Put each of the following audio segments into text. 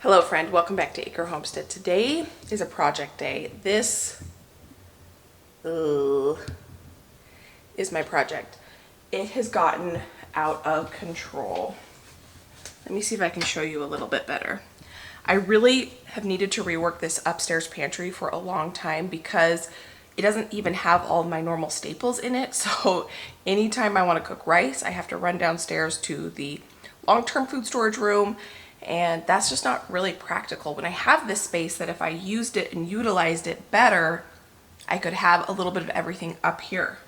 Hello friend, welcome back to Acre Homestead. Today is a project day. This is my project. It has gotten out of control. Let me see if I can show you a little bit better. I really have needed to rework this upstairs pantry for a long time because it doesn't even have all of my normal staples in it. So anytime I want to cook rice, I have to run downstairs to the long-term food storage room, and that's just not really practical. When I have this space that if I used it and utilized it better, I could have a little bit of everything up here.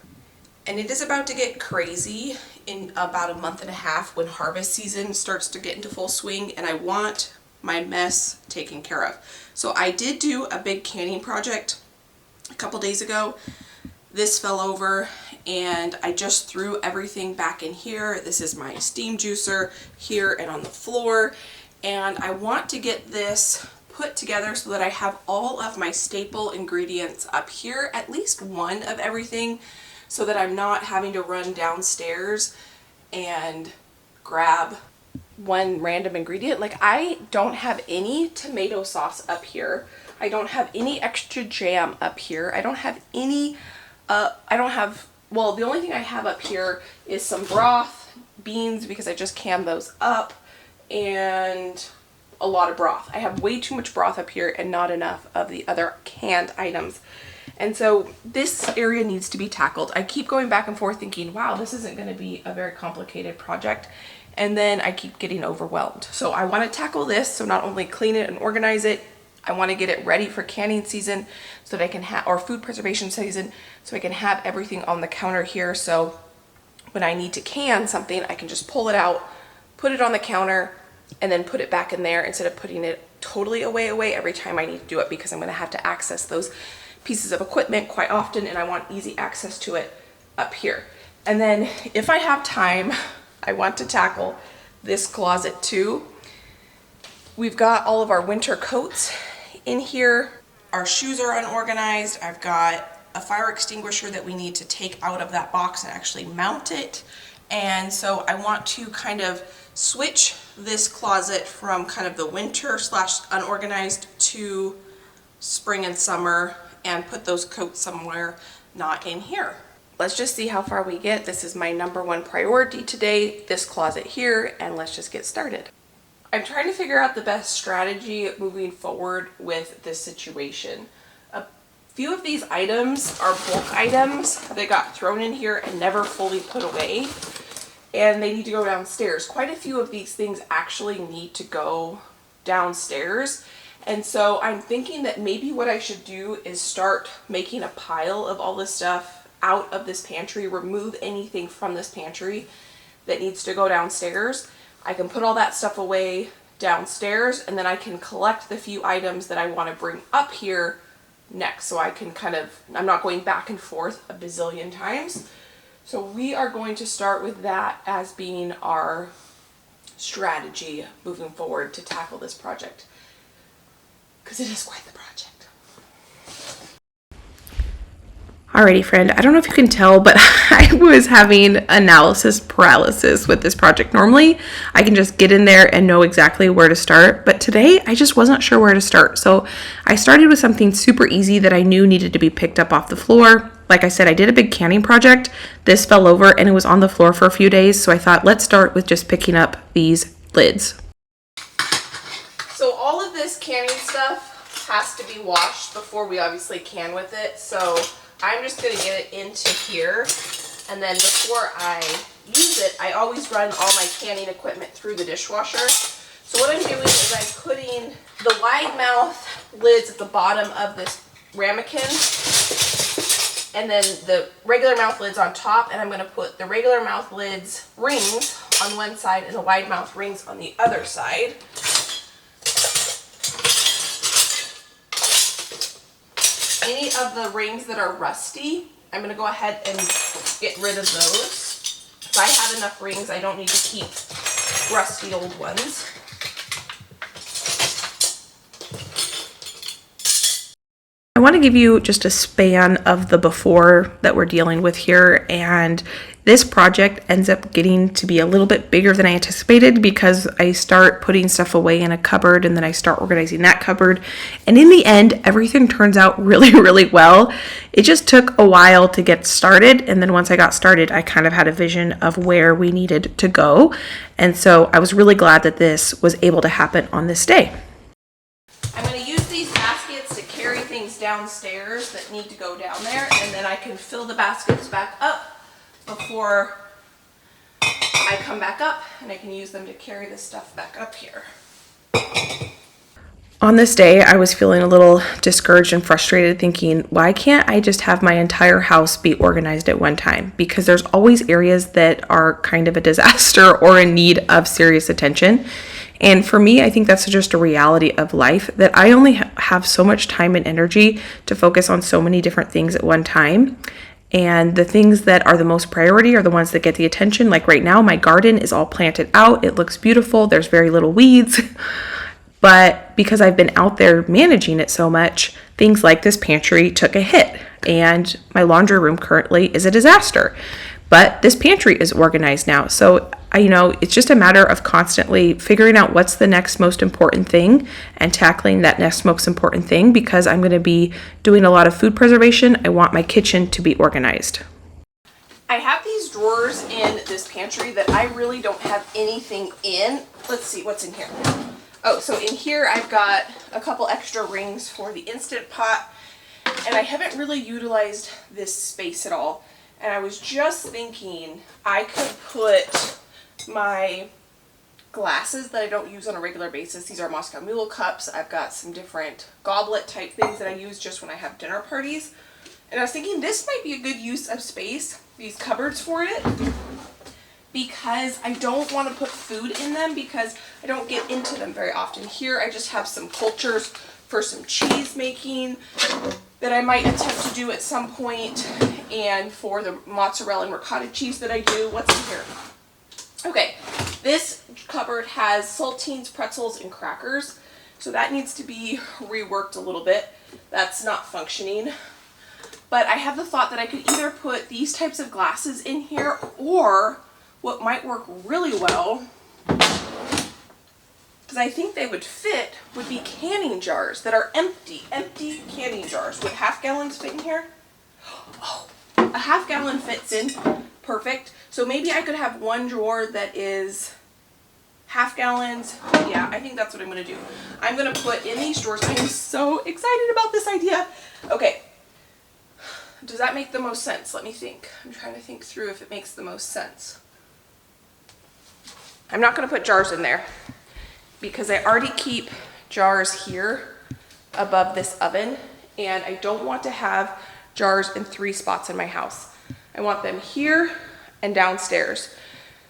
And it is about to get crazy in about a month and a half when harvest season starts to get into full swing, and I want my mess taken care of. So I did do a big canning project a couple days ago. This fell over and I just threw everything back in here. This is my steam juicer here and on the floor. And I want to get this put together so that I have all of my staple ingredients up here, at least one of everything, so that I'm not having to run downstairs and grab one random ingredient. Like, I don't have any tomato sauce up here. I don't have any extra jam up here. I don't have any, well, the only thing I have up here is some broth, beans, because I just canned those up, and a lot of broth. I have way too much broth up here and not enough of the other canned items. And so this area needs to be tackled. I keep going back and forth thinking, wow, this isn't going to be a very complicated project. And then I keep getting overwhelmed. So I want to tackle this. So not only clean it and organize it, I want to get it ready for canning season so that I can have, or food preservation season, so I can have everything on the counter here. So when I need to can something, I can just pull it out, put it on the counter, and then put it back in there instead of putting it totally away every time I need to do it, because I'm going to have to access those pieces of equipment quite often, and I want easy access to it up here. And then if I have time, I want to tackle this closet too. We've got all of our winter coats in here. Our shoes are unorganized. I've got a fire extinguisher that we need to take out of that box and actually mount it. And so I want to kind of switch this closet from kind of the winter / unorganized to spring and summer and put those coats somewhere not in here. Let's just see how far we get. This is my #1 priority today, this closet here, and let's just get started. I'm trying to figure out the best strategy moving forward with this situation. A few of these items are bulk items that got thrown in here and never fully put away, and they need to go downstairs. Quite a few of these things actually need to go downstairs. And so I'm thinking that maybe what I should do is start making a pile of all this stuff out of this pantry, remove anything from this pantry that needs to go downstairs. I can put all that stuff away downstairs, and then I can collect the few items that I want to bring up here next. So I can kind of, I'm not going back and forth a bazillion times. So we are going to start with that as being our strategy moving forward to tackle this project, because it is quite the project. Alrighty friend, I don't know if you can tell, but I was having analysis paralysis with this project. Normally, I can just get in there and know exactly where to start, but today I just wasn't sure where to start. So I started with something super easy that I knew needed to be picked up off the floor. Like I said, I did a big canning project. This fell over and it was on the floor for a few days, so I thought, let's start with just picking up these lids. So all of this canning stuff has to be washed before we obviously can with it. So I'm just going to get it into here, and then before I use it, I always run all my canning equipment through the dishwasher. So what I'm doing is I'm putting the wide mouth lids at the bottom of this ramekin, and then the regular mouth lids on top, and I'm going to put the regular mouth lids rings on one side and the wide mouth rings on the other side. Any of the rings that are rusty, I'm going to go ahead and get rid of those. If I have enough rings, I don't need to keep rusty old ones. I want to give you just a span of the before that we're dealing with here, and This project ends up getting to be a little bit bigger than I anticipated because I start putting stuff away in a cupboard and then I start organizing that cupboard. And in the end, everything turns out really, really well. It just took a while to get started. And then once I got started, I kind of had a vision of where we needed to go. And so I was really glad that this was able to happen on this day. I'm going to use these baskets to carry things downstairs that need to go down there. And then I can fill the baskets back up before I come back up, and I can use them to carry this stuff back up here. On this day, I was feeling a little discouraged and frustrated, thinking, why can't I just have my entire house be organized at one time? Because there's always areas that are kind of a disaster or in need of serious attention. And for me, I think that's just a reality of life, that I only have so much time and energy to focus on so many different things at one time. And the things that are the most priority are the ones that get the attention. Like right now, my garden is all planted out. It looks beautiful. There's very little weeds. But because I've been out there managing it so much, things like this pantry took a hit. And my laundry room currently is a disaster. But this pantry is organized now. So, it's just a matter of constantly figuring out what's the next most important thing and tackling that next most important thing, because I'm going to be doing a lot of food preservation. I want my kitchen to be organized. I have these drawers in this pantry that I really don't have anything in. Let's see what's in here. Oh, so in here I've got a couple extra rings for the Instant Pot, and I haven't really utilized this space at all. And I was just thinking I could put my glasses that I don't use on a regular basis. These are Moscow Mule cups. I've got some different goblet type things that I use just when I have dinner parties. And I was thinking this might be a good use of space, these cupboards for it, because I don't want to put food in them because I don't get into them very often. Here I just have some cultures for some cheese making that I might attempt to do at some point, and for the mozzarella and ricotta cheese that I do. What's in here? Okay, this cupboard has saltines, pretzels, and crackers, so that needs to be reworked a little bit. That's not functioning. But I have the thought that I could either put these types of glasses in here, or what might work really well, because I think they would fit, would be canning jars that are empty canning jars. Would half gallons fit in here? Oh, a half gallon fits in perfect. So maybe I could have one drawer that is half gallons. Yeah, I think that's what I'm going to do. I'm going to put in these drawers. I am so excited about this idea. Okay. Does that make the most sense? Let me think. I'm trying to think through if it makes the most sense. I'm not going to put jars in there because I already keep jars here above this oven, and I don't want to have jars in 3 spots in my house. I want them here and downstairs.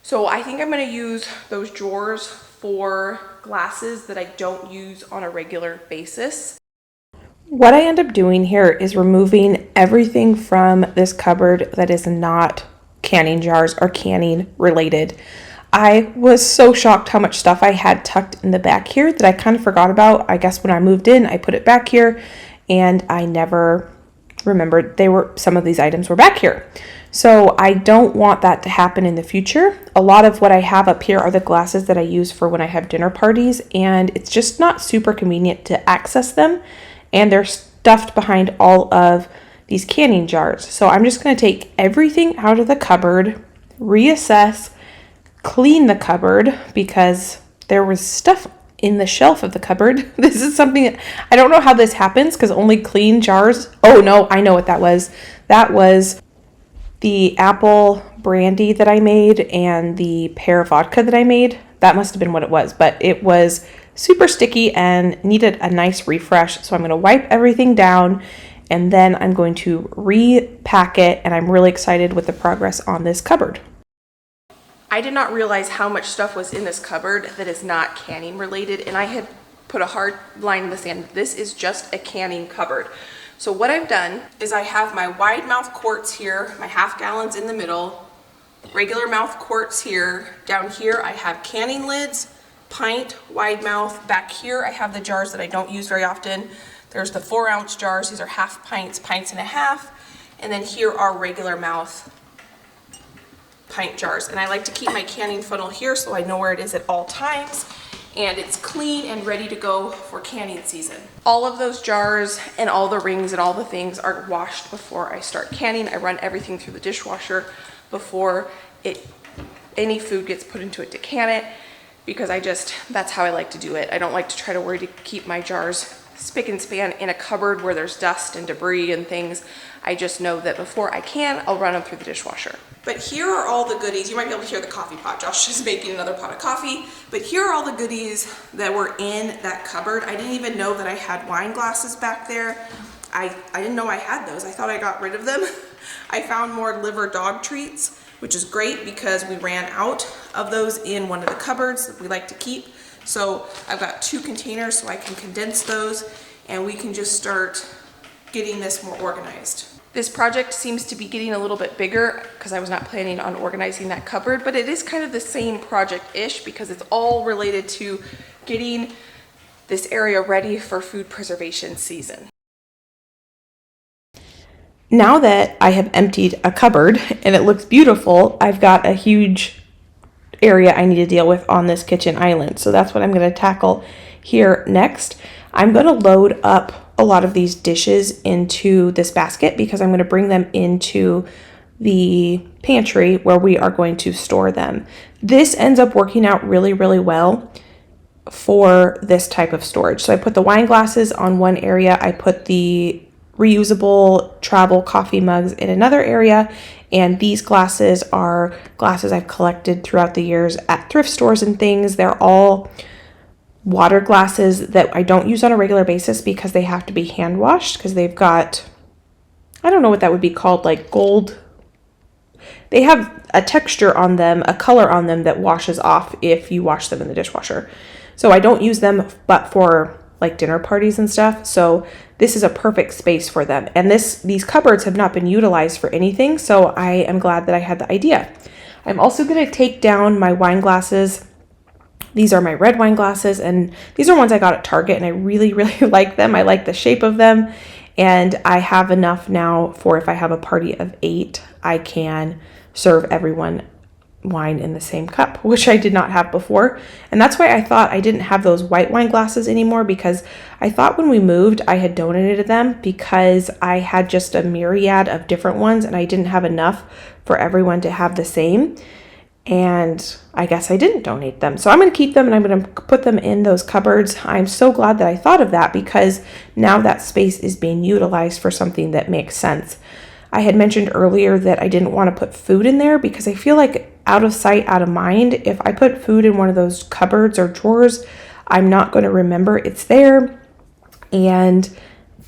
So I think I'm going to use those drawers for glasses that I don't use on a regular basis. What I end up doing here is removing everything from this cupboard that is not canning jars or canning related. I was so shocked how much stuff I had tucked in the back here that I kind of forgot about. I guess when I moved in, I put it back here and I never remembered some of these items were back here. So I don't want that to happen in the future. A lot of what I have up here are the glasses that I use for when I have dinner parties, and it's just not super convenient to access them. And they're stuffed behind all of these canning jars. So I'm just going to take everything out of the cupboard, reassess, clean the cupboard because there was stuff in the shelf of the cupboard. This is something that I don't know how this happens because only clean jars. Oh no, I know what that was. That was the apple brandy that I made and the pear vodka that I made. That must have been what it was, but it was super sticky and needed a nice refresh. So I'm going to wipe everything down and then I'm going to repack it, and I'm really excited with the progress on this cupboard. I did not realize how much stuff was in this cupboard that is not canning related, and I had put a hard line in the sand. This is just a canning cupboard. So what I've done is I have my wide mouth quarts here, my half gallons in the middle, regular mouth quarts here. Down here I have canning lids, pint, wide mouth. Back here I have the jars that I don't use very often. There's the 4-ounce jars. These are half pints, pints and a half. And then here are regular mouth pint jars. And I like to keep my canning funnel here so I know where it is at all times. And it's clean and ready to go for canning season. All of those jars and all the rings and all the things are washed before I start canning. I run everything through the dishwasher before any food gets put into it to can it, because that's how I like to do it. I don't like to try to worry to keep my jars spick and span in a cupboard where there's dust and debris and things. I just know that before I can, I'll run them through the dishwasher. But here are all the goodies. You might be able to hear the coffee pot. Josh is making another pot of coffee. But here are all the goodies that were in that cupboard. I didn't even know that I had wine glasses back there. I didn't know I had those. I thought I got rid of them. I found more liver dog treats, which is great because we ran out of those in one of the cupboards that we like to keep. So I've got 2 containers so I can condense those and we can just start getting this more organized. This project seems to be getting a little bit bigger because I was not planning on organizing that cupboard, but it is kind of the same project-ish because it's all related to getting this area ready for food preservation season. Now that I have emptied a cupboard and it looks beautiful, I've got a huge area I need to deal with on this kitchen island. So that's what I'm going to tackle here next. I'm going to load up a lot of these dishes into this basket because I'm going to bring them into the pantry where we are going to store them. This ends up working out really, really well for this type of storage. So I put the wine glasses on one area. I put the reusable travel coffee mugs in another area. And these glasses are glasses I've collected throughout the years at thrift stores and things. They're all water glasses that I don't use on a regular basis because they have to be hand washed because they've got, I don't know what that would be called, like gold. They have a texture on them, a color on them that washes off if you wash them in the dishwasher. So I don't use them but for like dinner parties and stuff. So this is a perfect space for them. And these cupboards have not been utilized for anything. So I am glad that I had the idea. I'm also going to take down my wine glasses. These are my red wine glasses and these are ones I got at Target and I really, really like them. I like the shape of them and I have enough now for if I have a party of 8, I can serve everyone wine in the same cup, which I did not have before. And that's why I thought I didn't have those white wine glasses anymore, because I thought when we moved I had donated them because I had just a myriad of different ones and I didn't have enough for everyone to have the same. And I guess I didn't donate them. So I'm going to keep them and I'm going to put them in those cupboards. I'm so glad that I thought of that because now that space is being utilized for something that makes sense. I had mentioned earlier that I didn't want to put food in there because I feel like out of sight, out of mind. If I put food in one of those cupboards or drawers, I'm not going to remember it's there and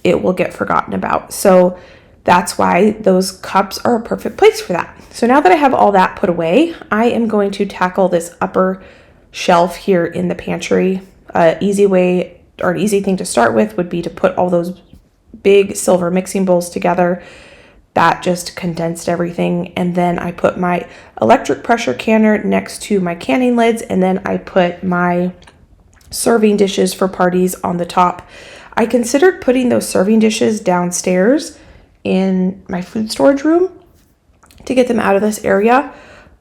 it will get forgotten about. So that's why those cups are a perfect place for that. So now that I have all that put away, I am going to tackle this upper shelf here in the pantry. Easy way or an easy thing to start with would be to put all those big silver mixing bowls together. That just condensed everything. And then I put my electric pressure canner next to my canning lids. And then I put my serving dishes for parties on the top. I considered putting those serving dishes downstairs in my food storage room to get them out of this area.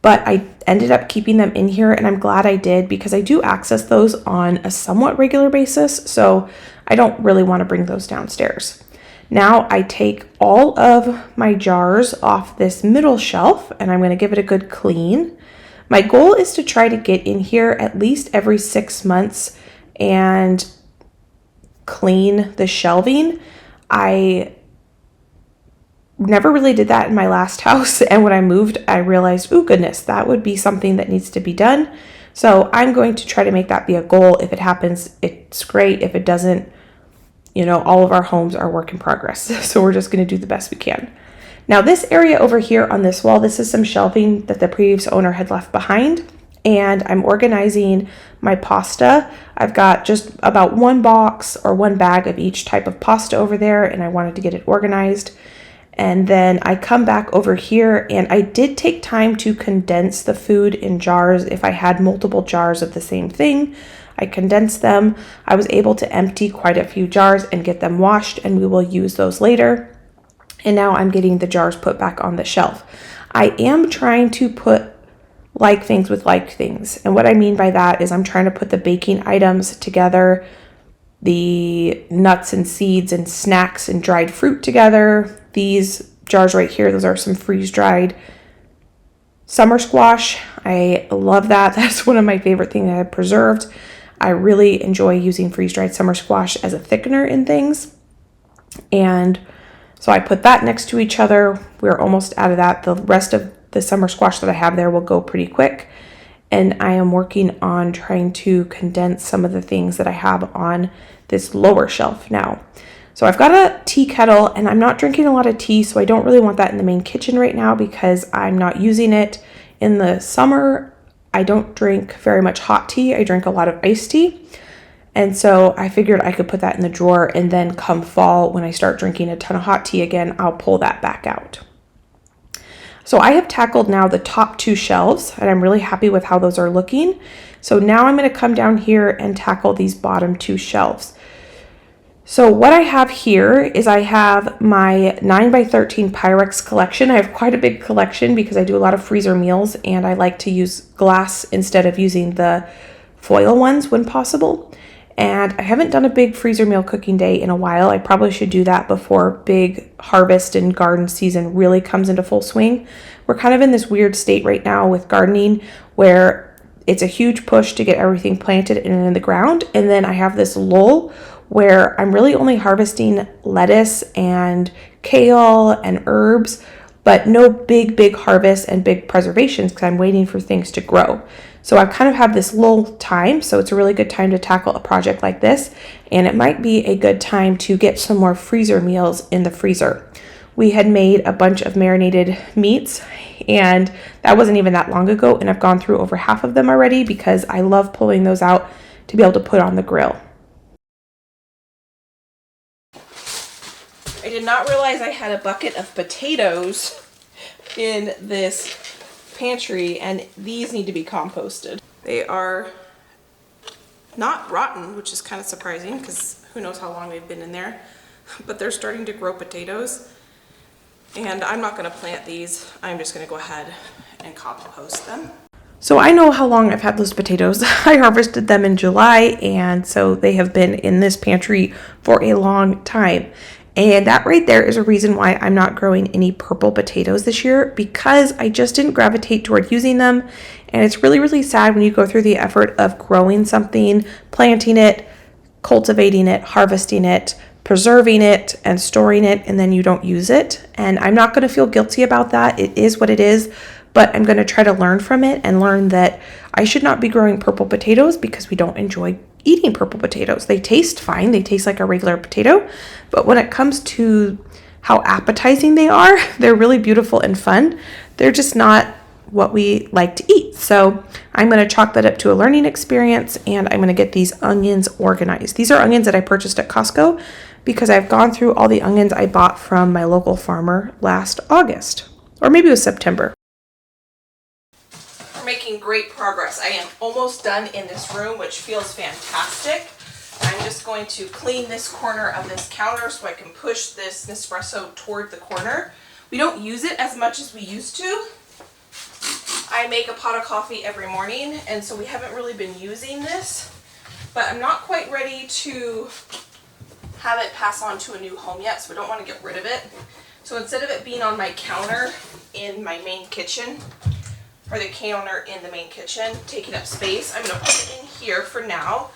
But I ended up keeping them in here and I'm glad I did because I do access those on a somewhat regular basis. So I don't really want to bring those downstairs. Now I take all of my jars off this middle shelf and I'm going to give it a good clean. My goal is to try to get in here at least every 6 months and clean the shelving. I never really did that in my last house, and when I moved I realized, oh goodness, that would be something that needs to be done. So I'm going to try to make that be a goal. If it happens, it's great. If it doesn't, you know, all of our homes are work in progress. So we're just going to do the best we can. Now this area over here on this wall, this is some shelving that the previous owner had left behind. And I'm organizing my pasta. I've got just about one box or one bag of each type of pasta over there. And I wanted to get it organized. And then I come back over here and I did take time to condense the food in jars. If I had multiple jars of the same thing, I condensed them. I was able to empty quite a few jars and get them washed, and we will use those later. And now I'm getting the jars put back on the shelf. I am trying to put like things with like things. And what I mean by that is I'm trying to put the baking items together, the nuts and seeds and snacks and dried fruit together. These jars right here, those are some freeze-dried summer squash. I love that. That's one of my favorite things I have preserved. I really enjoy using freeze-dried summer squash as a thickener in things. And so I put that next to each other. We're almost out of that. The rest of the summer squash that I have there will go pretty quick. And I am working on trying to condense some of the things that I have on this lower shelf now. So I've got a tea kettle, and I'm not drinking a lot of tea, so I don't really want that in the main kitchen right now because I'm not using it. In the summer, I don't drink very much hot tea. I drink a lot of iced tea. And so I figured I could put that in the drawer, and then come fall when I start drinking a ton of hot tea again, I'll pull that back out. So I have tackled now the top 2 shelves, and I'm really happy with how those are looking. So now I'm going to come down here and tackle these bottom 2 shelves. So what I have here is I have my 9x13 Pyrex collection. I have quite a big collection because I do a lot of freezer meals, and I like to use glass instead of using the foil ones when possible. And I haven't done a big freezer meal cooking day in a while. I probably should do that before big harvest and garden season really comes into full swing. We're kind of in this weird state right now with gardening where it's a huge push to get everything planted and in the ground. And then I have this lull where I'm really only harvesting lettuce and kale and herbs, but no big harvests and big preservations because I'm waiting for things to grow. So I kind of have this lull time, so it's a really good time to tackle a project like this, and it might be a good time to get some more freezer meals in the freezer. We had made a bunch of marinated meats, and that wasn't even that long ago, and I've gone through over half of them already because I love pulling those out to be able to put on the grill. I did not realize I had a bucket of potatoes in this pantry, and these need to be composted. They are not rotten, which is kind of surprising because who knows how long they've been in there, but they're starting to grow potatoes, and I'm not going to plant these. I'm just going to go ahead and compost them. So I know how long I've had those potatoes. I harvested them in July, and so they have been in this pantry for a long time. And that right there is a reason why I'm not growing any purple potatoes this year, because I just didn't gravitate toward using them. And it's really sad when you go through the effort of growing something, planting it, cultivating it, harvesting it, preserving it, and storing it, and then you don't use it. And I'm not going to feel guilty about that. It is what it is, but I'm going to try to learn from it and learn that I should not be growing purple potatoes because we don't enjoy eating purple potatoes. They taste fine. They taste like a regular potato, but when it comes to how appetizing they are, they're really beautiful and fun. They're just not what we like to eat. So I'm going to chalk that up to a learning experience, and I'm going to get these onions organized. These are onions that I purchased at Costco because I've gone through all the onions I bought from my local farmer last August, or maybe it was September. We're making great progress. I am almost done in this room, which feels fantastic. I'm just going to clean this corner of this counter so I can push this Nespresso toward the corner. We don't use it as much as we used to. I make a pot of coffee every morning, and so we haven't really been using this, but I'm not quite ready to have it pass on to a new home yet, so I don't want to get rid of it. So instead of it being on my counter in my main kitchen, or the counter in the main kitchen, taking up space, I'm going to put it in here for now.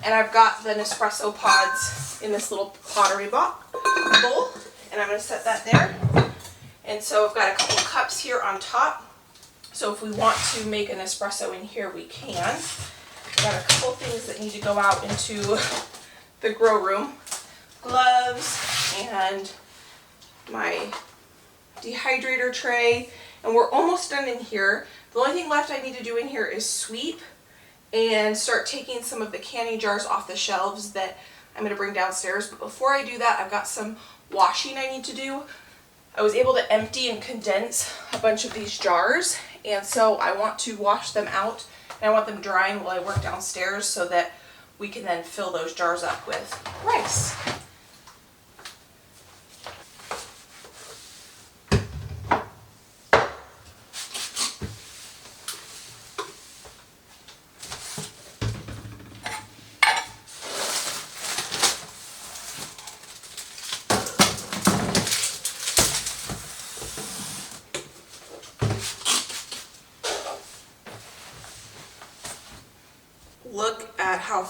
And I've got the Nespresso pods in this little pottery bowl, and I'm going to set that there. And so I've got a couple cups here on top. So if we want to make an espresso in here, we can. I've got a couple things that need to go out into the grow room. Gloves and my dehydrator tray. And we're almost done in here. The only thing left I need to do in here is sweep and start taking some of the canning jars off the shelves that I'm going to bring downstairs. But before I do that, I've got some washing I need to do. I was able to empty and condense a bunch of these jars, and so I want to wash them out, and I want them drying while I work downstairs so that we can then fill those jars up with rice.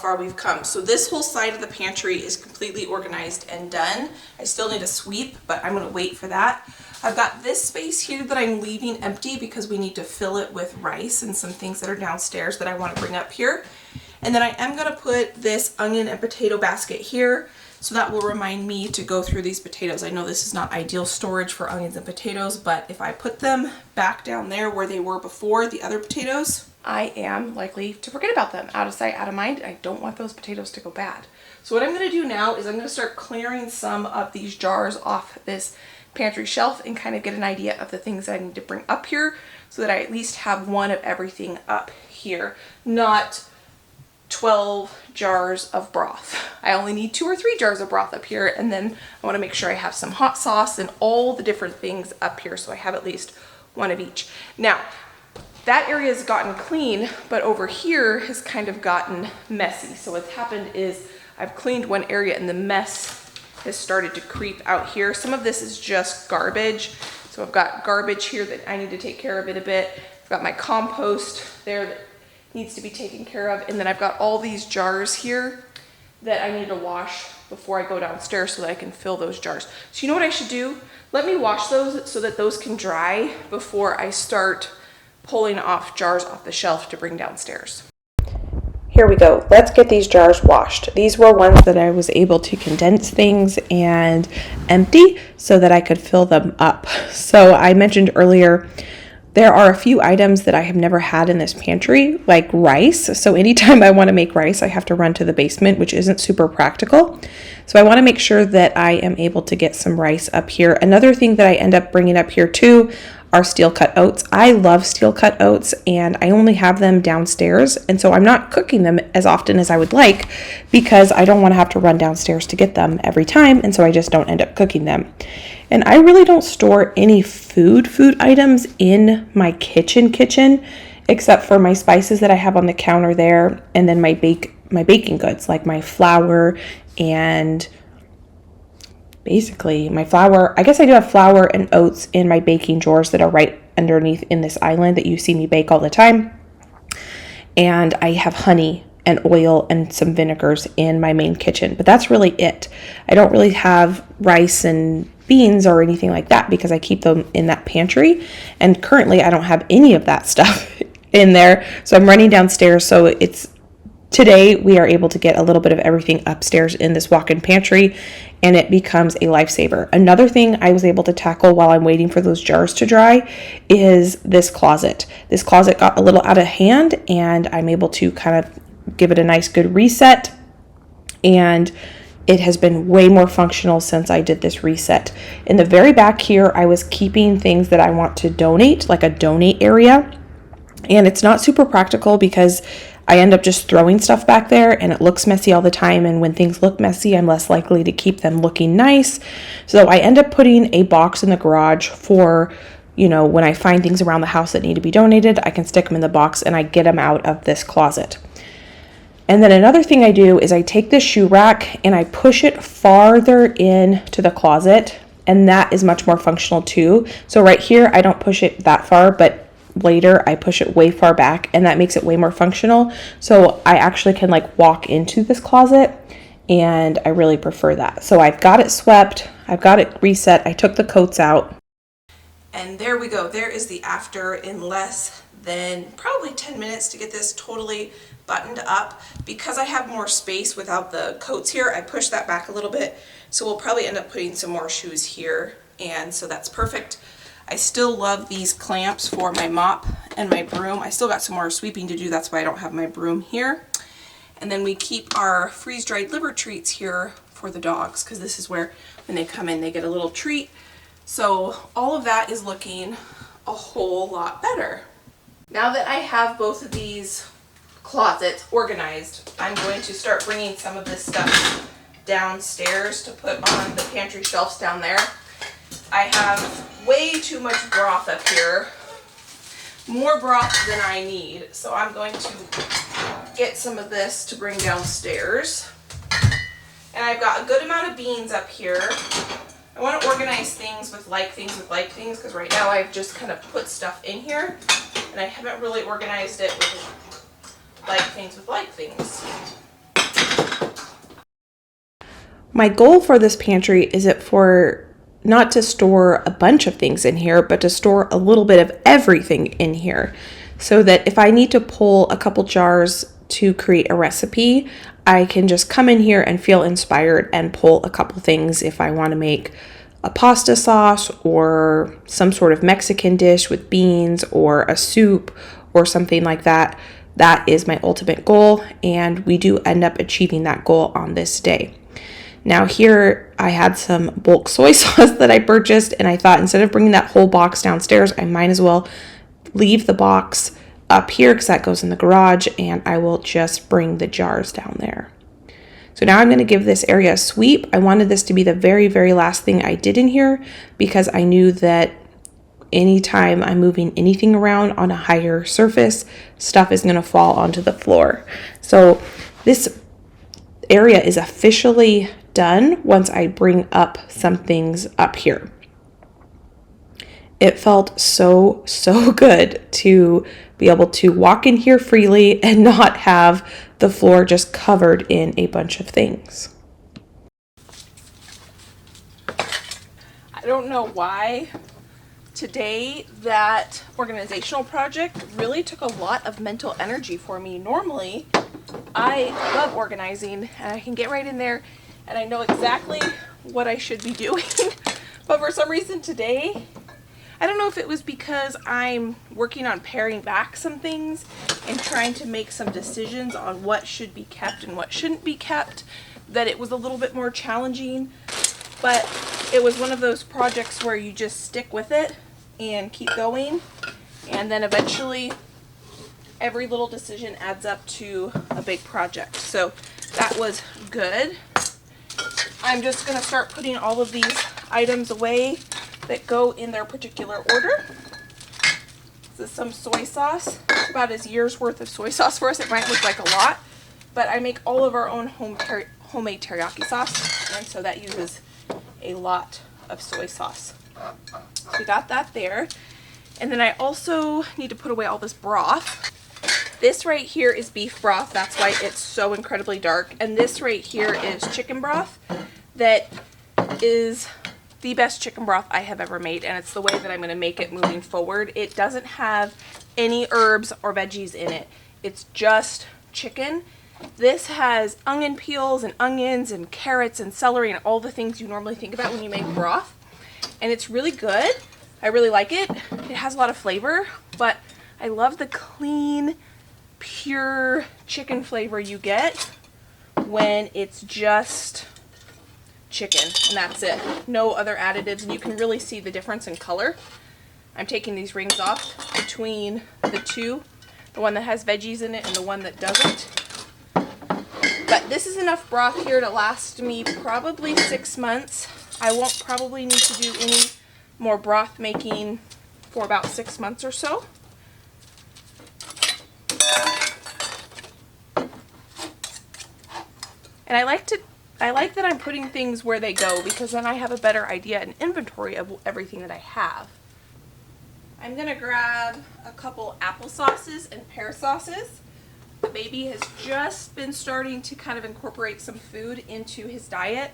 far we've come. So this whole side of the pantry is completely organized and done. I still need to sweep, but I'm gonna wait for that. I've got this space here that I'm leaving empty because we need to fill it with rice and some things that are downstairs that I want to bring up here. And then I am going to put this onion and potato basket here, so that will remind me to go through these potatoes. I know this is not ideal storage for onions and potatoes, but if I put them back down there where they were before the other potatoes, I am likely to forget about them. Out of sight, out of mind. I don't want those potatoes to go bad. So what I'm going to do now is I'm going to start clearing some of these jars off this pantry shelf and kind of get an idea of the things I need to bring up here so that I at least have one of everything up here, not 12 jars of broth. I only need 2 or 3 jars of broth up here, and then I want to make sure I have some hot sauce and all the different things up here so I have at least one of each. Now, that area has gotten clean, but over here has kind of gotten messy. So what's happened is I've cleaned one area and the mess has started to creep out here. Some of this is just garbage. So I've got garbage here that I need to take care of in a bit. I've got my compost there that needs to be taken care of. And then I've got all these jars here that I need to wash before I go downstairs so that I can fill those jars. So you know what I should do? Let me wash those so that those can dry before I start pulling off jars off the shelf to bring downstairs. Here we go. Let's get these jars washed. These were ones that I was able to condense things and empty so that I could fill them up. So I mentioned earlier, there are a few items that I have never had in this pantry, like rice. So anytime I want to make rice, I have to run to the basement, which isn't super practical. So I want to make sure that I am able to get some rice up here. Another thing that I end up bringing up here too are steel cut oats. I love steel cut oats, and I only have them downstairs, and so I'm not cooking them as often as I would like because I don't want to have to run downstairs to get them every time, and so I just don't end up cooking them. And I really don't store any food items in my kitchen except for my spices that I have on the counter there, and then my baking goods like my flour and basically my flour. I guess I do have flour and oats in my baking drawers that are right underneath in this island that you see me bake all the time. And I have honey and oil and some vinegars in my main kitchen, but that's really it. I don't really have rice and beans or anything like that because I keep them in that pantry, and currently I don't have any of that stuff in there. So I'm running downstairs. So today we are able to get a little bit of everything upstairs in this walk-in pantry, and it becomes a lifesaver. Another thing I was able to tackle while I'm waiting for those jars to dry is this closet. This closet got a little out of hand, and I'm able to kind of give it a nice good reset, and it has been way more functional since I did this reset. In the very back here, I was keeping things that I want to donate, like a donate area, and it's not super practical because I end up just throwing stuff back there and it looks messy all the time. And when things look messy, I'm less likely to keep them looking nice. So I end up putting a box in the garage for, when I find things around the house that need to be donated, I can stick them in the box and I get them out of this closet. And then another thing I do is I take this shoe rack and I push it farther into the closet, and that is much more functional too. So right here, I don't push it that far, but later I push it way far back, and that makes it way more functional. So I actually can walk into this closet, and I really prefer that. So I've got it swept, I've got it reset, I took the coats out. And there we go. There is the after in less than probably 10 minutes to get this totally buttoned up. Because I have more space without the coats here, I pushed that back a little bit. So we'll probably end up putting some more shoes here, and so that's perfect. I still love these clamps for my mop and my broom. I still got some more sweeping to do. That's why I don't have my broom here. And then we keep our freeze-dried liver treats here for the dogs, because this is where when they come in, they get a little treat. So all of that is looking a whole lot better. Now that I have both of these closets organized, I'm going to start bringing some of this stuff downstairs to put on the pantry shelves down there. I have way too much broth up here, more broth than I need, so I'm going to get some of this to bring downstairs. And I've got a good amount of beans up here. I want to organize things with like things because right now I've just kind of put stuff in here and I haven't really organized it with like things with like things. My goal for this pantry is it for not to store a bunch of things in here, but to store a little bit of everything in here, so that if I need to pull a couple jars to create a recipe, I can just come in here and feel inspired and pull a couple things if I want to make a pasta sauce or some sort of Mexican dish with beans or a soup or something like that. That is my ultimate goal, and we do end up achieving that goal on this day. Now here I had some bulk soy sauce that I purchased, and I thought instead of bringing that whole box downstairs, I might as well leave the box up here because that goes in the garage, and I will just bring the jars down there. So now I'm going to give this area a sweep. I wanted this to be the very, very last thing I did in here because I knew that anytime I'm moving anything around on a higher surface, stuff is going to fall onto the floor. So this area is officially done once I bring up some things up here. It felt so good to be able to walk in here freely and not have the floor just covered in a bunch of things. I don't know why today that organizational project really took a lot of mental energy for me. Normally, I love organizing and I can get right in there and I know exactly what I should be doing. But for some reason today, I don't know if it was because I'm working on paring back some things and trying to make some decisions on what should be kept and what shouldn't be kept, that it was a little bit more challenging. But it was one of those projects where you just stick with it and keep going, and then eventually every little decision adds up to a big project. So that was good. I'm just going to start putting all of these items away that go in their particular order. This is some soy sauce. It's about a year's worth of soy sauce for us. It might look like a lot, but I make all of our own homemade teriyaki sauce, and so that uses a lot of soy sauce. So we got that there. And then I also need to put away all this broth. This right here is beef broth. That's why it's so incredibly dark. And this right here is chicken broth. That is the best chicken broth I have ever made, and it's the way that I'm going to make it moving forward. It doesn't have any herbs or veggies in it. It's just chicken. This has onion peels and onions and carrots and celery and all the things you normally think about when you make broth. And it's really good. I really like it. It has a lot of flavor, but I love the clean, pure chicken flavor you get when it's just chicken and that's it. No other additives, and you can really see the difference in color. I'm taking these rings off between the two, the one that has veggies in it and the one that doesn't. But this is enough broth here to last me probably 6 months. I won't probably need to do any more broth making for about 6 months or so. And I like that I'm putting things where they go, because then I have a better idea and inventory of everything that I have. I'm gonna grab a couple apple sauces and pear sauces. The baby has just been starting to kind of incorporate some food into his diet.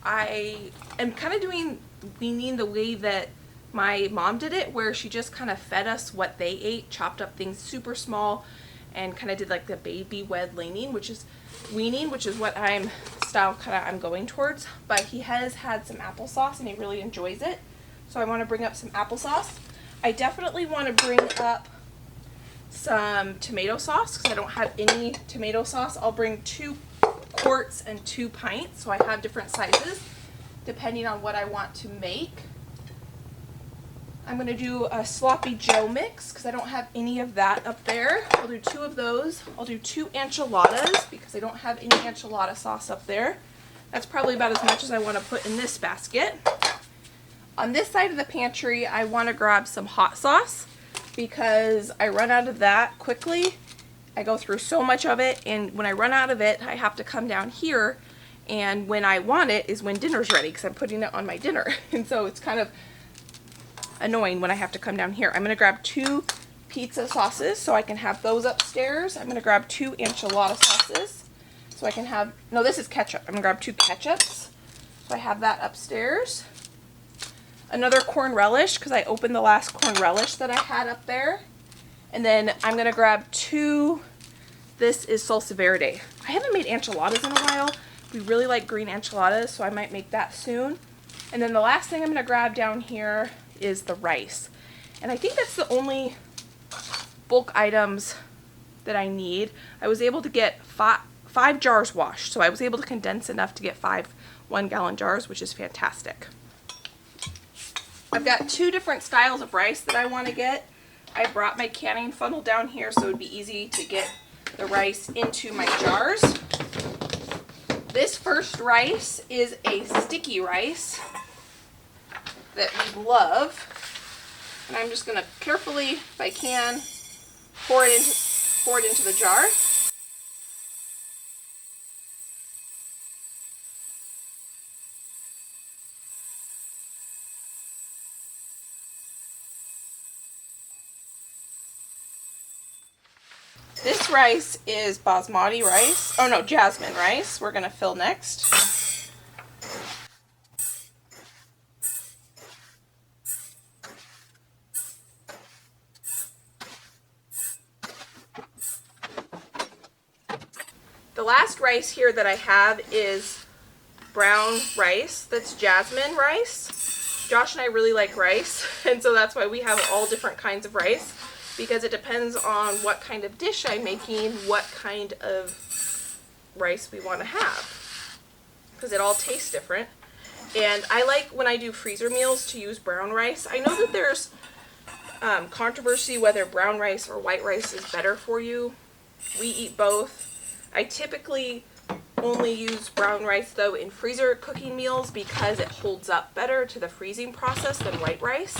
I am kind of doing weaning the way that my mom did it, where she just kind of fed us what they ate, chopped up things super small, and kind of did like the baby wed weaning, which is what I'm going towards. But he has had some applesauce and he really enjoys it, so I want to bring up some applesauce. I definitely want to bring up some tomato sauce because I don't have any tomato sauce. I'll bring 2 quarts and 2 pints, so I have different sizes depending on what I want to make. I'm going to do a sloppy Joe mix because I don't have any of that up there. I'll do 2 of those. I'll do 2 enchiladas because I don't have any enchilada sauce up there. That's probably about as much as I want to put in this basket. On this side of the pantry, I want to grab some hot sauce because I run out of that quickly. I go through so much of it, and when I run out of it, I have to come down here, and when I want it is when dinner's ready because I'm putting it on my dinner. And so it's kind of annoying when I have to come down here. I'm going to grab 2 pizza sauces so I can have those upstairs. I'm going to grab 2 enchilada sauces so I can have, no, this is ketchup. I'm going to grab 2 ketchups So I have that upstairs. Another corn relish, because I opened the last corn relish that I had up there. And then I'm going to grab 2. This is salsa verde. I haven't made enchiladas in a while. We really like green enchiladas, so I might make that soon. And then the last thing I'm going to grab down here is the rice. And I think that's the only bulk items that I need. I was able to get 5 jars washed, so I was able to condense enough to get 5 1-gallon jars, which is fantastic. I've got 2 different styles of rice that I want to get. I brought my canning funnel down here so it would be easy to get the rice into my jars. This first rice is a sticky rice that we love. And I'm just going to carefully, if I can, pour it into the jar. This rice is basmati rice. Oh no, jasmine rice. We're going to fill next. The last rice here that I have is brown rice. That's jasmine rice. Josh and I really like rice, and so that's why we have all different kinds of rice, because it depends on what kind of dish I'm making, what kind of rice we want to have, because it all tastes different. And I like, when I do freezer meals, to use brown rice. I know that there's controversy whether brown rice or white rice is better for you. We eat both. I typically only use brown rice though in freezer cooking meals because it holds up better to the freezing process than white rice.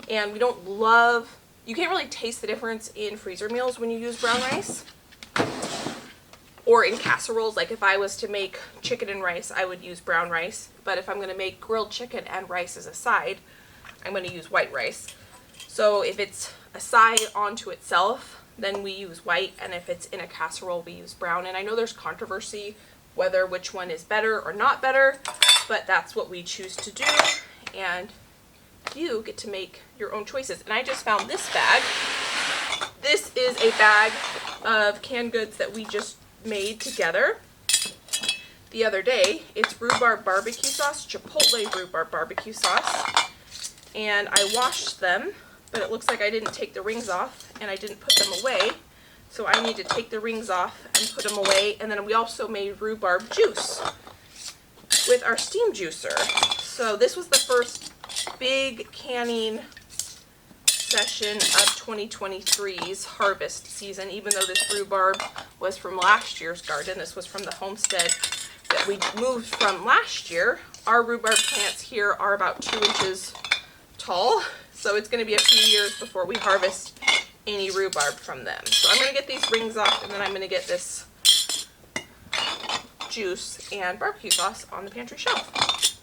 And we don't love, you can't really taste the difference in freezer meals when you use brown rice. Or in casseroles, like if I was to make chicken and rice, I would use brown rice. But if I'm going to make grilled chicken and rice as a side, I'm going to use white rice. So if it's a side onto itself, then we use white, and if it's in a casserole, we use brown. And I know there's controversy whether which one is better or not better, but that's what we choose to do, and you get to make your own choices. And I just found this bag. This is a bag of canned goods that we just made together the other day. It's rhubarb barbecue sauce, chipotle rhubarb barbecue sauce, and I washed them, but it looks like I didn't take the rings off and I didn't put them away. So I need to take the rings off and put them away. And then we also made rhubarb juice with our steam juicer. So this was the first big canning session of 2023's harvest season. Even though this rhubarb was from last year's garden, this was from the homestead that we moved from last year. Our rhubarb plants here are about 2 inches tall. So it's going to be a few years before we harvest any rhubarb from them. So I'm going to get these rings off, and then I'm going to get this juice and barbecue sauce on the pantry shelf.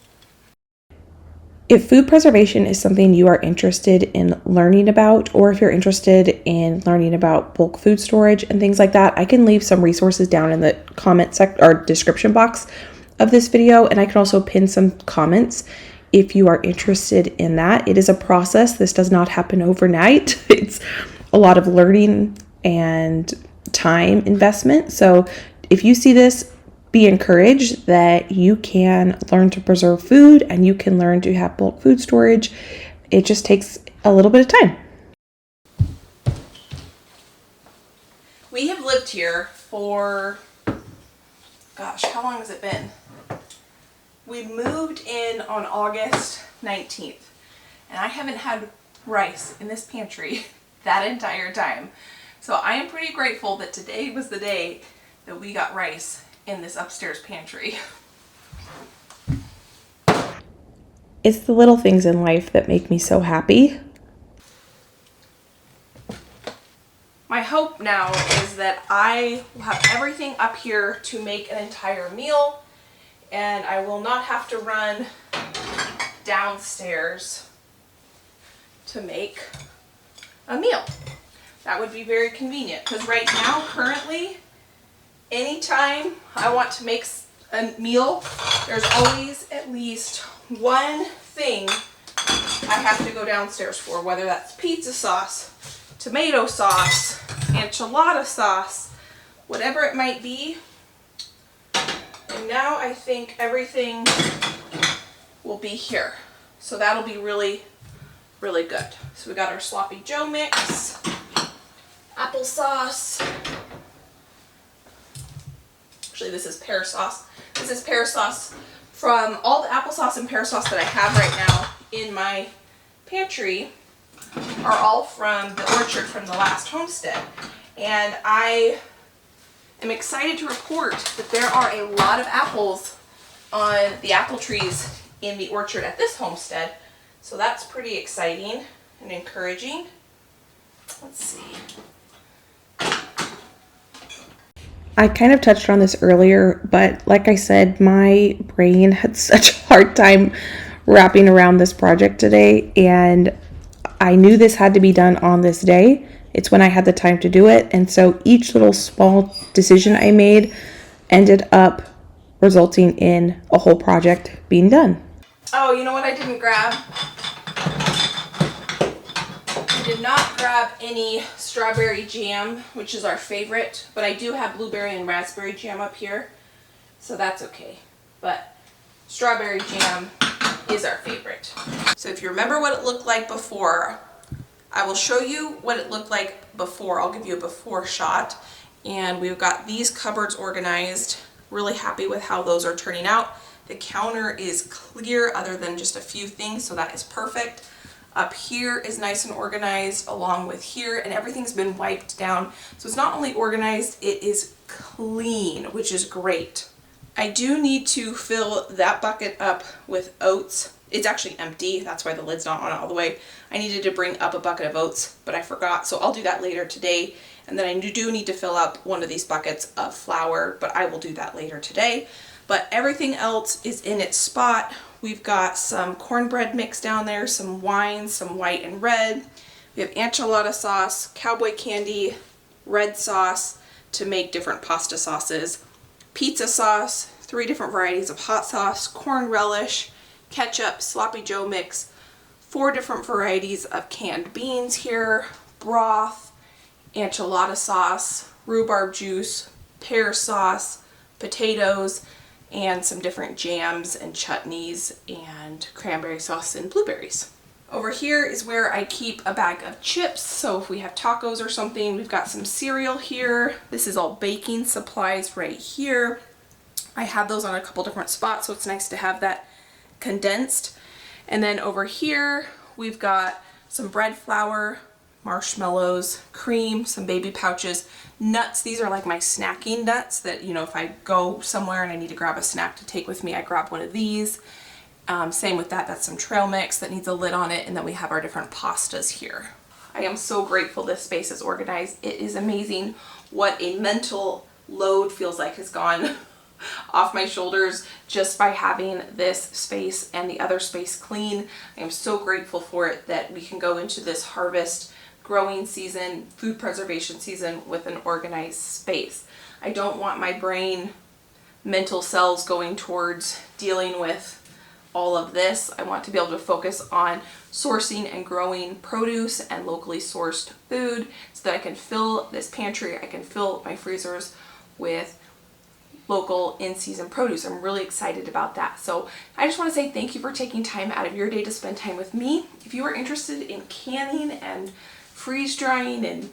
If food preservation is something you are interested in learning about, or if you're interested in learning about bulk food storage and things like that, I can leave some resources down in the comment section or description box of this video, and I can also pin some comments if you are interested in that. It is a process. This does not happen overnight. It's a lot of learning and time investment. So if you see this, be encouraged that you can learn to preserve food and you can learn to have bulk food storage. It just takes a little bit of time. We have lived here for, gosh, how long has it been? We moved in on August 19th, and I haven't had rice in this pantry that entire time. So I am pretty grateful that today was the day that we got rice in this upstairs pantry. It's the little things in life that make me so happy. My hope now is that I will have everything up here to make an entire meal, and I will not have to run downstairs to make a meal. That would be very convenient, because right now, currently, anytime I want to make a meal There's always at least one thing I have to go downstairs for, whether that's pizza sauce, tomato sauce, enchilada sauce, whatever it might be. And now I think everything will be here. So that'll be really, really good. So we got our sloppy Joe mix, applesauce. Actually, this is pear sauce. This is pear sauce from all the applesauce and pear sauce that I have right now in my pantry are all from the orchard from the last homestead. And I am excited to report that there are a lot of apples on the apple trees in the orchard at this homestead. So that's pretty exciting and encouraging. Let's see. I kind of touched on this earlier, but like I said, my brain had such a hard time wrapping around this project today, and I knew this had to be done on this day. It's when I had the time to do it, and so each little small decision I made ended up resulting in a whole project being done. Oh, you know what I didn't grab? I did not grab any strawberry jam, which is our favorite, but I do have blueberry and raspberry jam up here, so that's okay. But strawberry jam is our favorite. So if you remember what it looked like before, I will show you what it looked like before. I'll give you a before shot. And we've got these cupboards organized. Really happy with how those are turning out. The counter is clear other than just a few things, so that is perfect. Up here is nice and organized along with here, and everything's been wiped down. So it's not only organized, it is clean, which is great. I do need to fill that bucket up with oats. It's actually empty, that's why the lid's not on all the way. I needed to bring up a bucket of oats, but I forgot, so I'll do that later today. And then I do need to fill up one of these buckets of flour, but I will do that later today. But everything else is in its spot. We've got some cornbread mix down there, some wine, some white and red. We have enchilada sauce, cowboy candy, red sauce to make different pasta sauces, pizza sauce, 3 different varieties of hot sauce, corn relish, ketchup, sloppy Joe mix, 4 different varieties of canned beans here, broth, enchilada sauce, rhubarb juice, pear sauce, potatoes, and some different jams and chutneys and cranberry sauce and blueberries. Over here is where I keep a bag of chips, so if we have tacos or something. We've got some cereal here. This is all baking supplies right here. I have those on a couple different spots, so it's nice to have that condensed. And then over here we've got some bread flour, marshmallows, cream, some baby pouches, nuts. These are like my snacking nuts that, you know, if I go somewhere and I need to grab a snack to take with me, I grab one of these. Same with that, that's some trail mix that needs a lid on it, and then we have our different pastas here. I am so grateful this space is organized. It is amazing what a mental load feels like has gone off my shoulders just by having this space and the other space clean. I am so grateful for it that we can go into this harvest growing season, food preservation season with an organized space. I don't want my brain mental cells going towards dealing with all of this. I want to be able to focus on sourcing and growing produce and locally sourced food so that I can fill this pantry, I can fill my freezers with local in-season produce. I'm really excited about that. So I just want to say thank you for taking time out of your day to spend time with me. If you are interested in canning and freeze drying and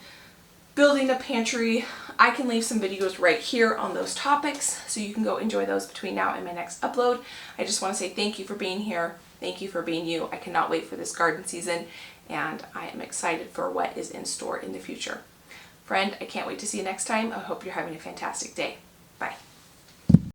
building a pantry, I can leave some videos right here on those topics, so you can go enjoy those between now and my next upload. I just want to say thank you for being here. Thank you for being you. I cannot wait for this garden season, and I am excited for what is in store in the future. Friend, I can't wait to see you next time. I hope you're having a fantastic day. Bye.